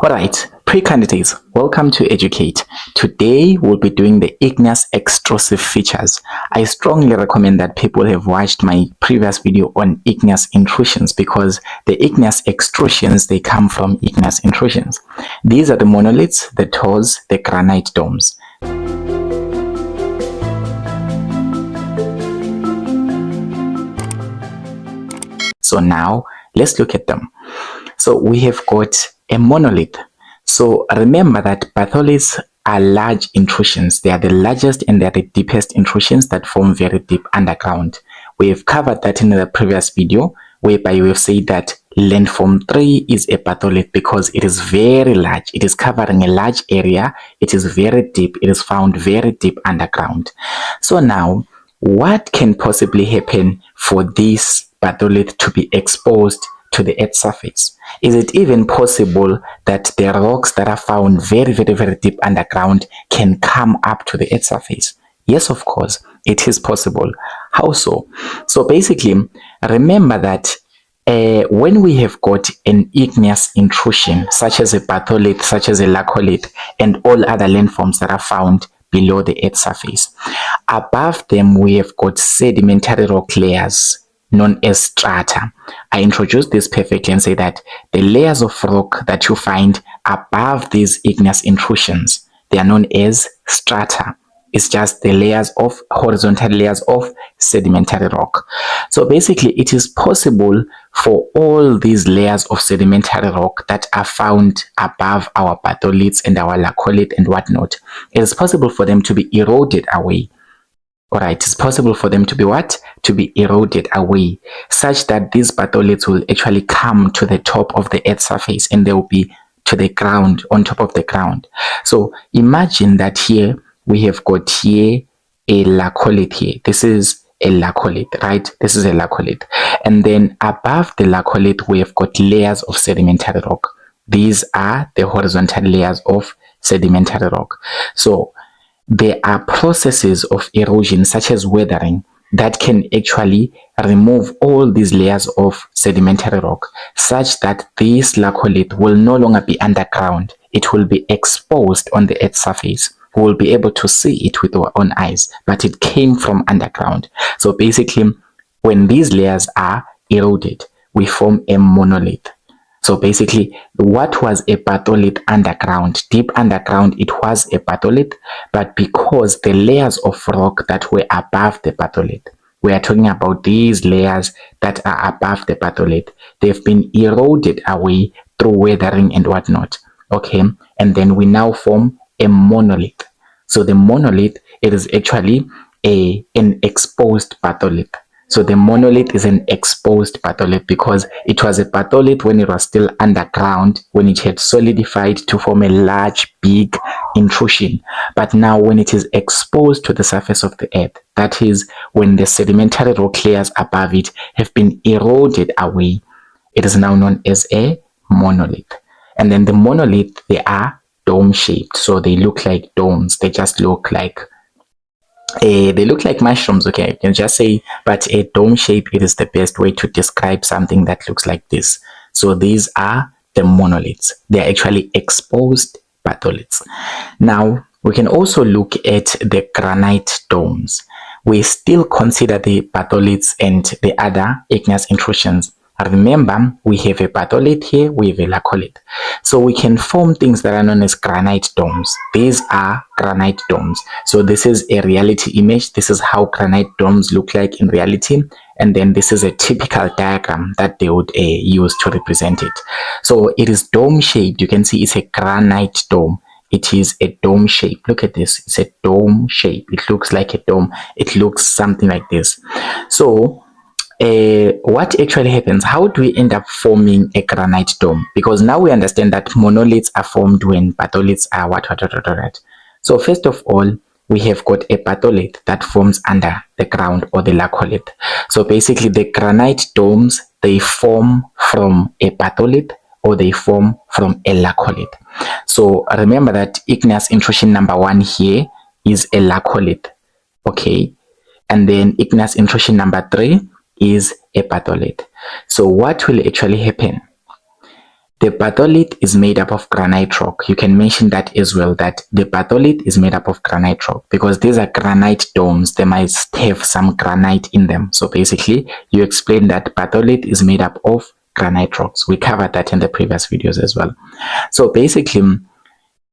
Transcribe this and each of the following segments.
Alright, pre-candidates, welcome to Educate. Today we'll be doing the igneous extrusive features. I strongly recommend that people have watched my previous video on igneous intrusions because the igneous extrusions, they come from igneous intrusions. These are the monoliths, the tors, the granite domes. So now let's look at them. So we have got a monolith. So remember that batholiths are large intrusions. They are the largest and they are the deepest intrusions that form very deep underground. We have covered that in the previous video, whereby we have said that landform 3 is a batholith because it is very large. It is covering a large area. It is very deep. It is found very deep underground. So now, what can possibly happen for this batholith to be exposed to the earth's surface? Is it even possible that the rocks that are found very deep underground can come up to the earth's surface? Yes, of course, it is possible. How so? So basically, remember that when we have got an igneous intrusion, such as a batholith, such as a laccolith, and all other landforms that are found below the earth's surface, above them we have got sedimentary rock layers known as strata. I introduced this perfectly and say that the layers of rock that you find above these igneous intrusions, they are known as strata. It's just the layers of horizontal layers of sedimentary rock. So basically, it is possible for all these layers of sedimentary rock that are found above our batholiths and our laccolith and whatnot, it is possible for them to be eroded away. Alright, it's possible for them to be what? To be eroded away, such that these batholiths will actually come to the top of the earth's surface and they will be to the ground, on top of the ground. So imagine that here we have got here a laccolith here. This is a laccolith, right? This is a laccolith. And then above the laccolith, we have got layers of sedimentary rock. These are the horizontal layers of sedimentary rock. So there are processes of erosion such as weathering that can actually remove all these layers of sedimentary rock such that this laccolith will no longer be underground. It will be exposed on the earth's surface. We will be able to see it with our own eyes, but it came from underground. So basically, when these layers are eroded, we form a monolith. So basically, what was a batholith underground, deep underground, it was a batholith, but because the layers of rock that were above the batholith, we are talking about these layers that are above the batholith, they've been eroded away through weathering and whatnot. Okay, and then we now form a monolith. So the monolith, it is actually an exposed batholith. So the monolith is an exposed batholith because it was a batholith when it was still underground, when it had solidified to form a large, big intrusion. But now when it is exposed to the surface of the earth, that is when the sedimentary rock layers above it have been eroded away, it is now known as a monolith. And then the monolith, they are dome shaped. So they look like domes. They just look like they look like mushrooms. Okay, you can just say, but a dome shape, it is the best way to describe something that looks like this. So these are the monoliths. They're actually exposed batholiths. Now we can also look at the granite domes. We still consider the batholiths and the other igneous intrusions. Remember, we have a batholith here, we have a laccolith. So we can form things that are known as granite domes. These are granite domes. So this is a reality image. This is how granite domes look like in reality. And then this is a typical diagram that they would use to represent it. So it is dome shaped. You can see it's a granite dome. It is a dome shape. Look at this. It's a dome shape. It looks like a dome. It looks something like this. So what actually happens? How do we end up forming a granite dome? Because now we understand that monoliths are formed when batholiths are what. So first of all, we have got a batholith that forms under the ground, or the laccolith. So basically, the granite domes, they form from a batholith or they form from a laccolith. So remember that igneous intrusion number 1 here is a laccolith. Okay, and then igneous intrusion number 3 is a batholith. So what will actually happen? The batholith is made up of granite rock. You can mention that as well, that the batholith is made up of granite rock because these are granite domes. They might have some granite in them. So basically, you explain that batholith is made up of granite rocks. We covered that in the previous videos as well. So basically,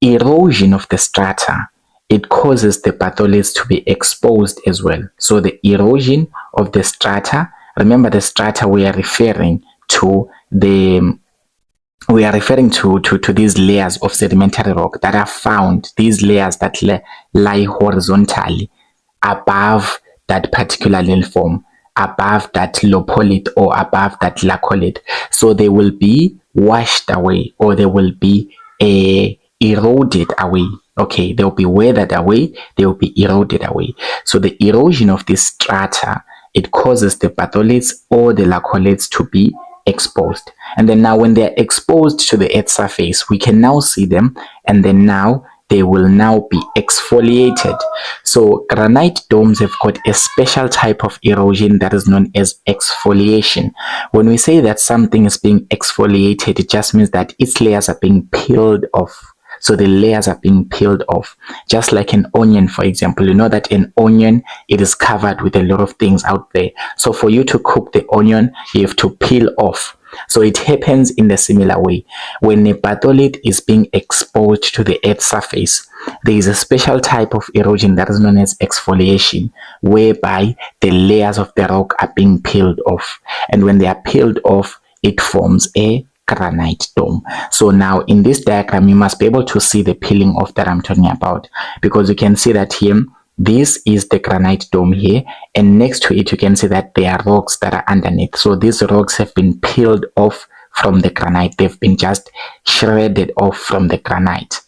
erosion of the strata, it causes the batholiths to be exposed as well. So the erosion of the strata, remember the strata we are referring to these layers of sedimentary rock that are found, these layers that lie horizontally above that particular landform, above that lopholith or above that laccolith. So they will be washed away, or they will be eroded away. Okay, they'll be weathered away, they'll be eroded away. So the erosion of this strata, it causes the batholiths or the laccoliths to be exposed. And then now when they're exposed to the earth surface, we can now see them, and then now they will now be exfoliated. So granite domes have got a special type of erosion that is known as exfoliation. When we say that something is being exfoliated, it just means that its layers are being peeled off. So the layers are being peeled off, just like an onion, for example. You know that an onion, it is covered with a lot of things out there. So for you to cook the onion, you have to peel off. So it happens in the similar way. When a batholith is being exposed to the earth's surface, there is a special type of erosion that is known as exfoliation, whereby the layers of the rock are being peeled off. And when they are peeled off, it forms a granite dome. So now in this diagram, you must be able to see the peeling off that I'm talking about, because you can see that here, this is the granite dome here, and next to it you can see that there are rocks that are underneath. So these rocks have been peeled off from the granite. They've been just shredded off from the granite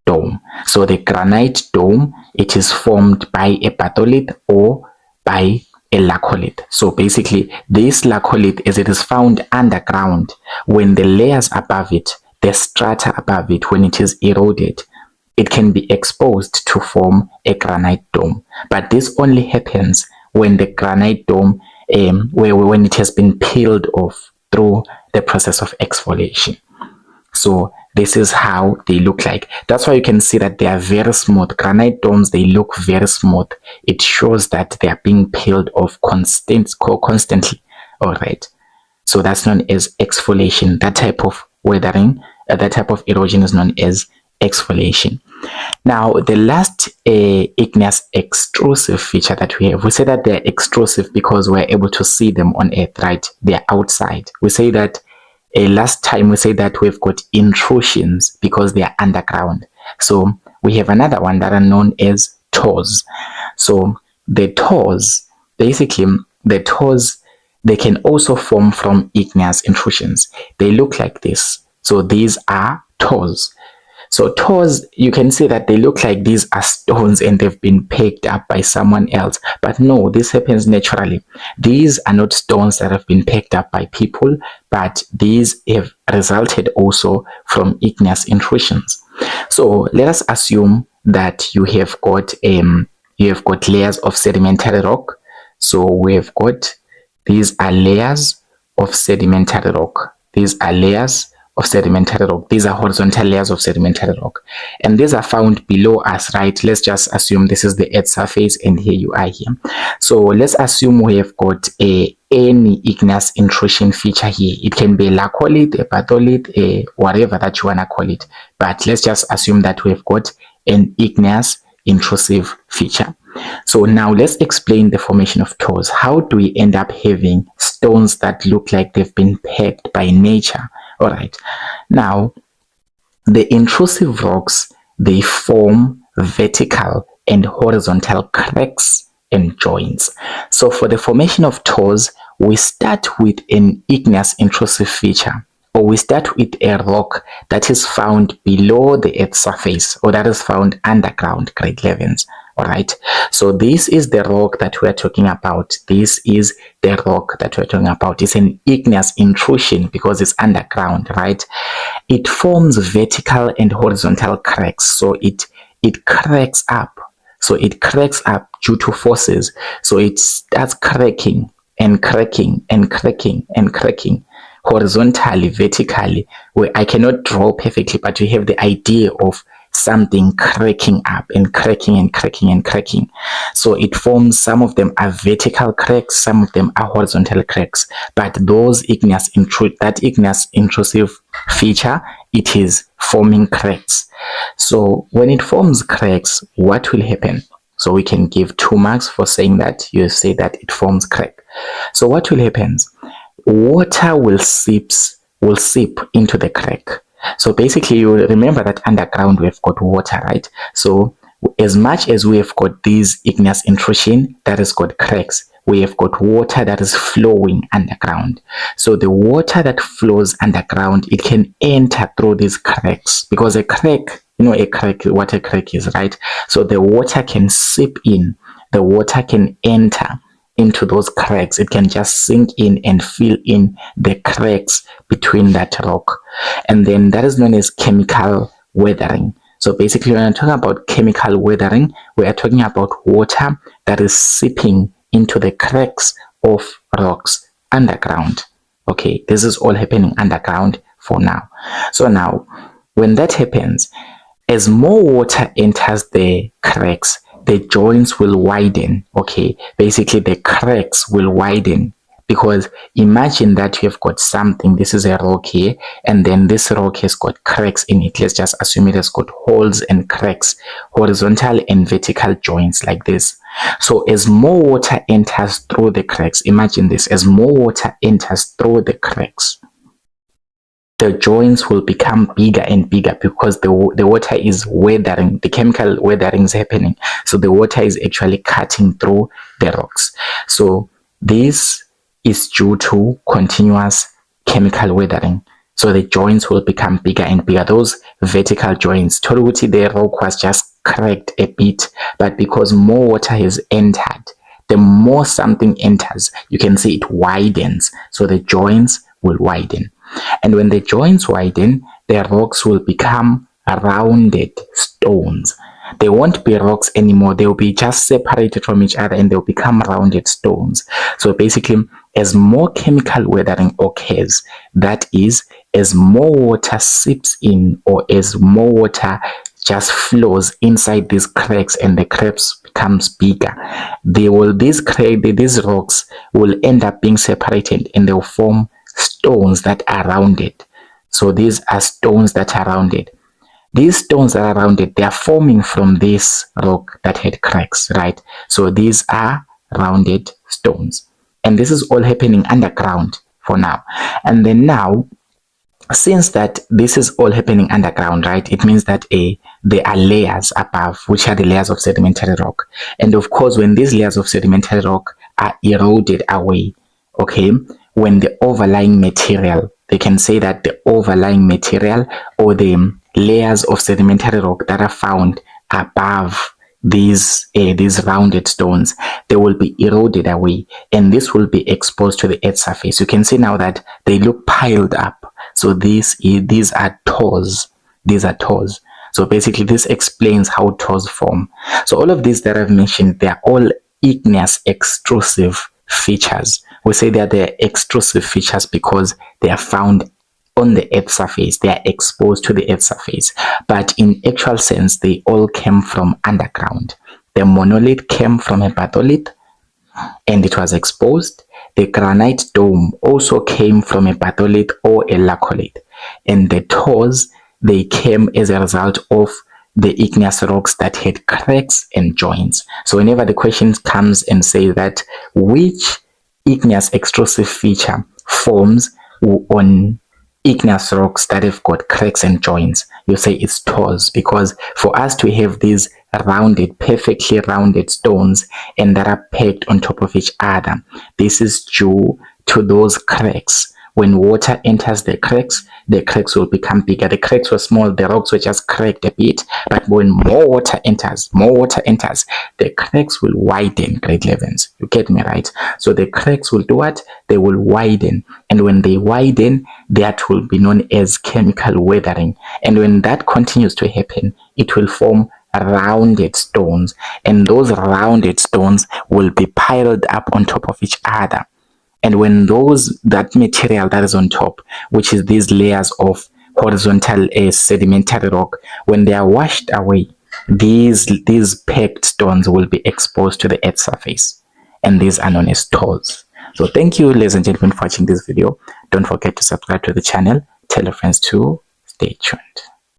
dome. So the granite dome, it is formed by a batholith or by a laccolith. So basically this laccolith, as it is found underground, when the layers above it, the strata above it, when it is eroded, it can be exposed to form a granite dome. But this only happens when the granite dome, when it has been peeled off through the process of exfoliation. So this is how they look like. That's why you can see that they are very smooth. Granite domes, they look very smooth. It shows that they are being peeled off constantly. All right. So that's known as exfoliation. That type of weathering, that type of erosion is known as exfoliation. Now, the last igneous extrusive feature that we have, we say that they're extrusive because we're able to see them on Earth, right? They're outside. We say that last time we say that we've got intrusions because they are underground. So we have another one that are known as tores. So the tores, basically the tores, they can also form from igneous intrusions. They look like this. So these are tores. So tores, you can see that they look like these are stones and they've been picked up by someone else. But no, this happens naturally. These are not stones that have been picked up by people, but these have resulted also from igneous intrusions. So let us assume that you have got layers of sedimentary rock. So we've got, these are layers of sedimentary rock. These are layers of sedimentary rock. These are horizontal layers of sedimentary rock, and these are found below us, right? Let's just assume this is the earth surface and here you are here. So let's assume we have got any igneous intrusion feature here. It can be a laccolith, a batholith, whatever that you want to call it, but let's just assume that we've got an igneous intrusive feature. So now let's explain the formation of tores. How do we end up having stones that look like they've been pecked by nature? All right, now the intrusive rocks, they form vertical and horizontal cracks and joints. So for the formation of tores, we start with an igneous intrusive feature, or we start with a rock that is found below the earth's surface, or that is found underground, grade 11s. All right, so this is the rock that we're talking about. This is the rock that we're talking about. It's an igneous intrusion because it's underground, right? It forms vertical and horizontal cracks. So it cracks up. So it cracks up due to forces. So it starts cracking and cracking and cracking and cracking horizontally, vertically, where I cannot draw perfectly, but you have the idea of something cracking up and cracking and cracking and cracking. So it forms, some of them are vertical cracks, some of them are horizontal cracks, but those igneous intrusive feature, it is forming cracks. So when it forms cracks, what will happen? So we can give 2 marks for saying that you say that it forms crack. So what will happen? Water will seep into the crack. So basically, you remember that underground we've got water, right? So as much as we have got these igneous intrusion that has got cracks, we have got water that is flowing underground. So the water that flows underground, it can enter through these cracks, because a crack, what a crack is, right? So the water can seep in, the water can enter into those cracks. It can just sink in and fill in the cracks between that rock. And then that is known as chemical weathering. So basically, when I'm talking about chemical weathering, we are talking about water that is seeping into the cracks of rocks underground. Okay, this is all happening underground for now. So now, when that happens, as more water enters the cracks, the joints will widen. Okay, basically the cracks will widen, because imagine that you have got something, this is a rock here, and then this rock has got cracks in it. Let's just assume it has got holes and cracks, horizontal and vertical joints like this. So as more water enters through the cracks, imagine this, as more water enters through the cracks, the joints will become bigger and bigger, because the water is weathering, the chemical weathering is happening. So the water is actually cutting through the rocks. So this is due to continuous chemical weathering. So the joints will become bigger and bigger. Those vertical joints, Toruguti, the rock was just cracked a bit, but because more water has entered, the more something enters, you can see it widens. So the joints will widen. And when the joints widen, the rocks will become rounded stones. They won't be rocks anymore. They'll be just separated from each other, and they'll become rounded stones. So basically, as more chemical weathering occurs, that is, as more water seeps in, or as more water just flows inside these cracks and the cracks becomes bigger, these rocks will end up being separated, and they'll form stones that are rounded. So these are stones that are rounded. These stones that are rounded, they are forming from this rock that had cracks, right? So these are rounded stones. And this is all happening underground for now. And then now, since that this is all happening underground, right, it means that there are layers above, which are the layers of sedimentary rock. And of course, when these layers of sedimentary rock are eroded away, okay, when the overlying material, they can say that the overlying material or the layers of sedimentary rock that are found above these rounded stones, they will be eroded away, and this will be exposed to the earth surface. You can see now that they look piled up. So these are tores. These are tores. So basically, this explains how tores form. So all of these that I've mentioned, they are all igneous extrusive features. We say that they're extrusive features because they are found on the earth surface. They are exposed to the earth surface, but in actual sense, they all came from underground. The monolith came from a batholith, and it was exposed. The granite dome also came from a batholith or a laccolith, and the tores, they came as a result of the igneous rocks that had cracks and joints. So whenever the question comes and say that which igneous extrusive feature forms on igneous rocks that have got cracks and joints, you say it's tores, because for us to have these perfectly rounded stones and that are packed on top of each other, this is due to those cracks. When water enters the cracks will become bigger. The cracks were small, the rocks were just cracked a bit, but when more water enters, the cracks will widen, grade 11s. You get me, right? So the cracks will do what? They will widen, and when they widen, that will be known as chemical weathering. And when that continues to happen, it will form rounded stones, and those rounded stones will be piled up on top of each other. And when that material that is on top, which is these layers of horizontal sedimentary rock, when they are washed away, these packed stones will be exposed to the earth's surface, and these are known as tores. So thank you, ladies and gentlemen, for watching this video. Don't forget to subscribe to the channel. Tell your friends to stay tuned.